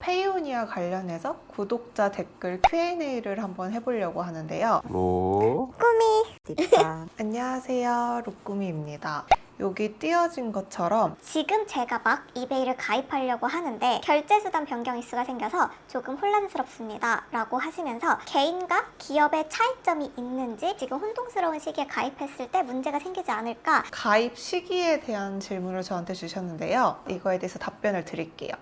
페이오니아 관련해서 구독자 댓글 Q&A를 한번 해보려고 하는데요. 안녕하세요, 로꾸미입니다. 여기 띄어진 것처럼 지금 제가 막 이베이를 가입하려고 하는데 결제수단 변경 이슈가 생겨서 조금 혼란스럽습니다 라고 하시면서 개인과 기업의 차이점이 있는지 지금 혼동스러운 시기에 가입했을 때 문제가 생기지 않을까. 가입 시기에 대한 질문을 저한테 주셨는데요. 이거에 대해서 답변을 드릴게요.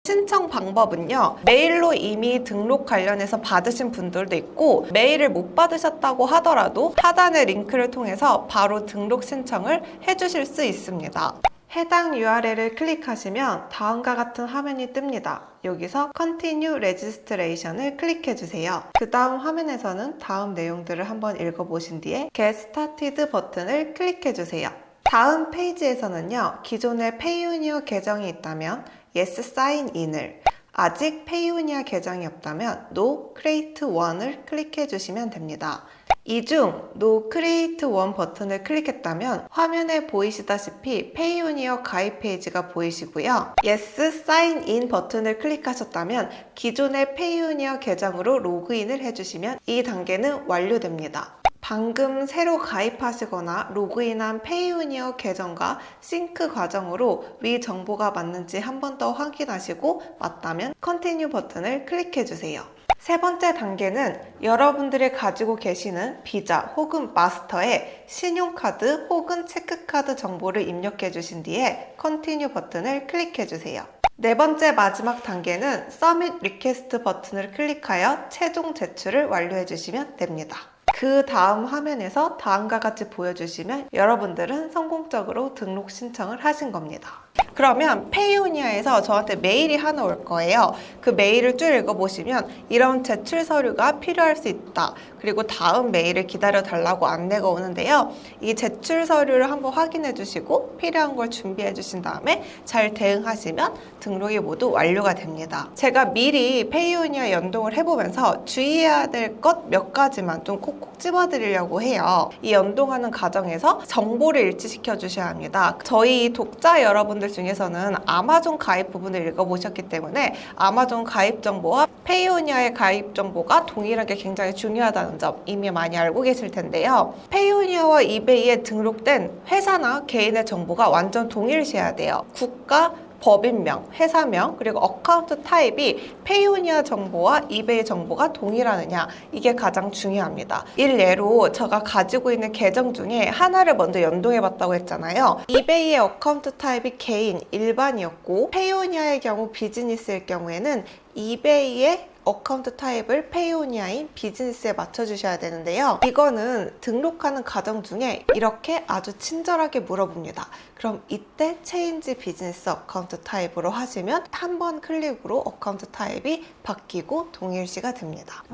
신청 방법은요, 메일로 이미 등록 관련해서 받으신 분들도 있고, 메일을 못 받으셨다고 하더라도 하단의 링크를 통해서 바로 등록 신청을 해주실 수 있습니다. 해당 URL을 클릭하시면 다음과 같은 화면이 뜹니다. 여기서 Continue Registration을 클릭해주세요. 그 다음 화면에서는 다음 내용들을 한번 읽어보신 뒤에 Get Started 버튼을 클릭해주세요. 다음 페이지에서는요, 기존에 페이오니아 계정이 있다면 Yes Sign In을, 아직 페이오니아 계정이 없다면 No Create One을 클릭해 주시면 됩니다. 이 중 No Create One 버튼을 클릭했다면 화면에 보이시다시피 페이오니아 가입 페이지가 보이시고요. Yes Sign In 버튼을 클릭하셨다면 기존의 페이오니아 계정으로 로그인을 해주시면 이 단계는 완료됩니다. 방금 새로 가입하시거나 로그인한 페이오니아 계정과 싱크 과정으로 위 정보가 맞는지 한 번 더 확인하시고 맞다면 Continue 버튼을 클릭해주세요. 세 번째 단계는 여러분들이 가지고 계시는 비자 혹은 마스터에 신용카드 혹은 체크카드 정보를 입력해 주신 뒤에 Continue 버튼을 클릭해 주세요. 네 번째 마지막 단계는 Submit Request 버튼을 클릭하여 최종 제출을 완료해 주시면 됩니다. 그 다음 화면에서 다음과 같이 보여주시면 여러분들은 성공적으로 등록 신청을 하신 겁니다. 그러면 페이오니아에서 저한테 메일이 하나 올 거예요. 그 메일을 쭉 읽어보시면 이런 제출 서류가 필요할 수 있다. 그리고 다음 메일을 기다려 달라고 안내가 오는데요. 이 제출 서류를 한번 확인해 주시고 필요한 걸 준비해 주신 다음에 잘 대응하시면 등록이 모두 완료가 됩니다. 제가 미리 페이오니아 연동을 해보면서 주의해야 될 것 몇 가지만 좀 콕콕 집어드리려고 해요. 이 연동하는 과정에서 정보를 일치시켜 주셔야 합니다. 저희 독자 여러분들 중에서는 아마존 가입 부분을 읽어보셨기 때문에 아마존 가입 정보와 페이오니아의 가입 정보가 동일한 게 굉장히 중요하다는 점 이미 많이 알고 계실 텐데요. 페이오니아와 이베이에 등록된 회사나 개인의 정보가 완전 동일시해야 돼요. 국가, 법인명, 회사명, 그리고 어카운트 타입이 페이오니아 정보와 이베이 정보가 동일하느냐, 이게 가장 중요합니다. 일례로 제가 가지고 있는 계정 중에 하나를 먼저 연동해 봤다고 했잖아요. 이베이의 어카운트 타입이 개인, 일반이었고 페이오니아의 경우 비즈니스일 경우에는 이베이의 어카운트 타입을 페이오니아인 비즈니스에 맞춰주셔야 되는데요. 이거는 등록하는 과정 중에 이렇게 아주 친절하게 물어봅니다. 그럼 이때 체인지 비즈니스 어카운트 타입으로 하시면 한 번 클릭으로 어카운트 타입이 바뀌고 동일시가 됩니다.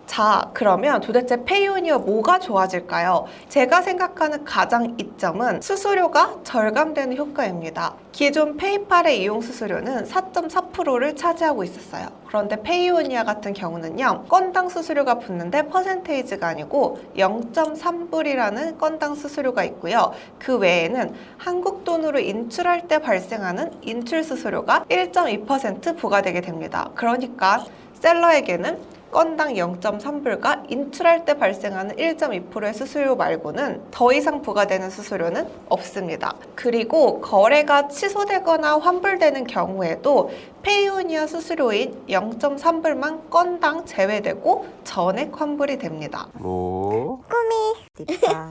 자, 그러면 도대체 페이오니아 뭐가 좋아질까요? 제가 생각하는 가장 이점은 수수료가 절감되는 효과입니다. 기존 페이팔의 이용 수수료는 4.4%를 차지하고 있었어요. 그런데 페이오니아 같은 경우는요, 건당 수수료가 붙는데 퍼센테이지가 아니고 0.3불이라는 건당 수수료가 있고요. 그 외에는 한국 돈으로 인출할 때 발생하는 인출 수수료가 1.2% 부과되게 됩니다. 그러니까 셀러에게는 건당 0.3불과 인출할 때 발생하는 1.2%의 수수료 말고는 더 이상 부과되는 수수료는 없습니다. 그리고 거래가 취소되거나 환불되는 경우에도 페이오니아 수수료인 0.3불만 건당 제외되고 전액 환불이 됩니다.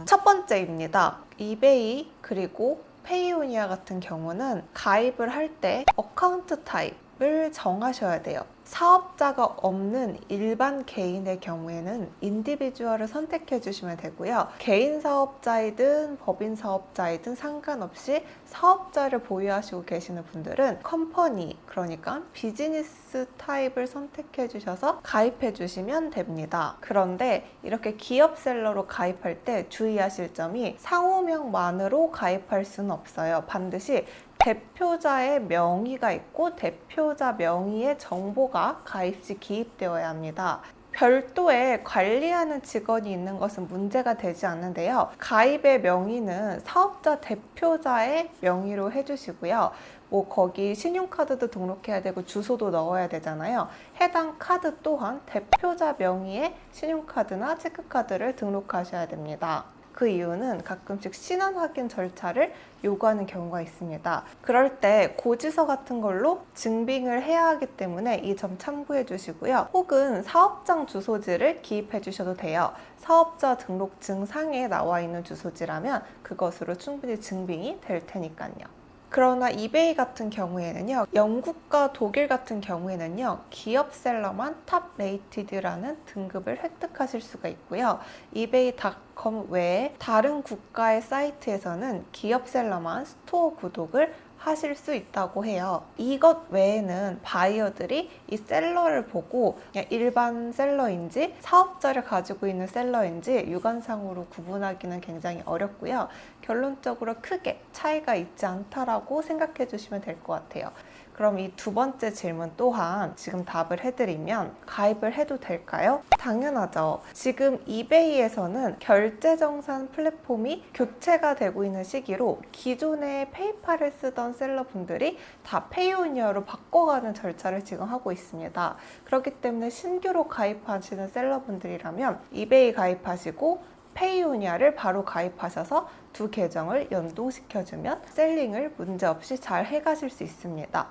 첫 번째입니다. 이베이 그리고 페이오니아 같은 경우는 가입을 할 때 어카운트 타입을 정하셔야 돼요. 사업자가 없는 일반 개인의 경우에는 인디비주얼을 선택해 주시면 되고요. 개인 사업자이든 법인 사업자이든 상관없이 사업자를 보유하시고 계시는 분들은 컴퍼니, 그러니까 비즈니스 타입을 선택해 주셔서 가입해 주시면 됩니다. 그런데 이렇게 기업 셀러로 가입할 때 주의하실 점이 상호명만으로 가입할 수는 없어요. 반드시 대표자의 명의가 있고 대표자 명의의 정보가 가입 시 기입되어야 합니다. 별도의 관리하는 직원이 있는 것은 문제가 되지 않는데요. 가입의 명의는 사업자 대표자의 명의로 해주시고요. 거기 신용카드도 등록해야 되고 주소도 넣어야 되잖아요. 해당 카드 또한 대표자 명의의 신용카드나 체크카드를 등록하셔야 됩니다. 그 이유는 가끔씩 신원 확인 절차를 요구하는 경우가 있습니다. 그럴 때 고지서 같은 걸로 증빙을 해야 하기 때문에 이 점 참고해 주시고요. 혹은 사업장 주소지를 기입해 주셔도 돼요. 사업자 등록증 상에 나와 있는 주소지라면 그것으로 충분히 증빙이 될 테니까요. 그러나 이베이 같은 경우에는요, 영국과 독일 같은 경우에는요, 기업셀러만 탑 레이티드라는 등급을 획득하실 수가 있고요. 이베이닷컴 외에 다른 국가의 사이트에서는 기업셀러만 스토어 구독을 하실 수 있다고 해요. 이것 외에는 바이어들이 이 셀러를 보고 그냥 일반 셀러인지 사업자를 가지고 있는 셀러인지 육안상으로 구분하기는 굉장히 어렵고요. 결론적으로 크게 차이가 있지 않다라고 생각해 주시면 될 것 같아요. 그럼 이 두 번째 질문 또한 지금 답을 해드리면 가입을 해도 될까요? 당연하죠. 지금 이베이에서는 결제정산 플랫폼이 교체가 되고 있는 시기로 기존의 페이팔을 쓰던 셀러분들이 다 페이오니어로 바꿔가는 절차를 지금 하고 있습니다. 그렇기 때문에 신규로 가입하시는 셀러분들이라면 이베이 가입하시고 페이오니아를 바로 가입하셔서 두 계정을 연동시켜주면 셀링을 문제없이 잘 해가실 수 있습니다.